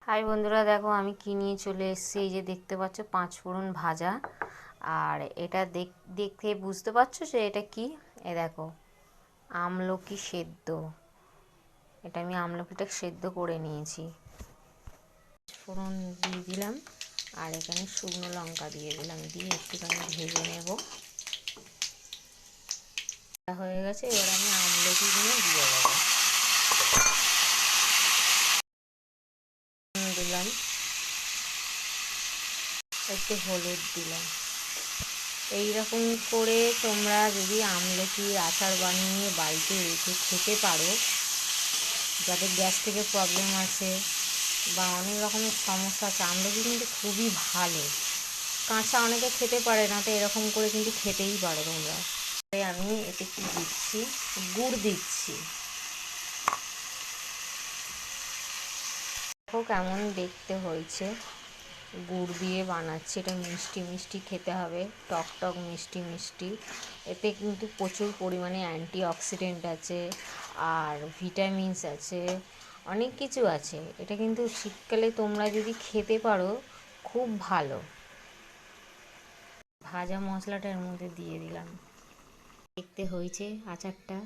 High বন্ধুরা, দেখো আমি কি নিয়ে চলে এসেছি। এই যে দেখতে পাচ্ছ, 5 ফোড়ন ভাজা। আর এটা দেখতে বুঝতে পারছো যে এটা কি? দেখো, আমলকি সেদ্ধ। এটা আমি আমলকিটা সেদ্ধ করে নিয়েছি। ফোড়ন দিয়ে দিলাম, আর এখানে শুকনো লঙ্কা দিয়ে দিলাম, দিয়ে একটুখানি ভেজে নেব। হয়ে গেছে, এবার আমি আমলকিগুলো দিয়ে দেবো। দিলাম একটু হলুদ দিলাম। এইরকম করে তোমরা যদি আমলকির আচার বানিয়ে বাড়িতে রেখে খেতে পারো, যাদের গ্যাস্ট্রিকের প্রবলেম আছে বা অনেক রকমের সমস্যা আছে, আমলকি কিন্তু খুবই ভালো। কাঁচা অনেকে খেতে পারে না, তো এরকম করে কিন্তু খেতেই পারো তোমরা। তাই আমি এতে কি দিচ্ছি, গুড় দিচ্ছি। দেখো কেমন দেখতে হয়েছে। গুড় দিয়ে বানাচ্ছি, এটা মিষ্টি মিষ্টি খেতে হবে, টক টক মিষ্টি মিষ্টি। এতে কিন্তু প্রচুর পরিমাণে অ্যান্টিঅক্সিডেন্ট আছে, আর ভিটামিনস আছে, অনেক কিছু আছে। এটা কিন্তু শীতকালে তোমরা যদি খেতে পারো খুব ভালো। ভাজা মশলাটার মধ্যে দিয়ে দিলাম। দেখতে হয়েছে আচারটা।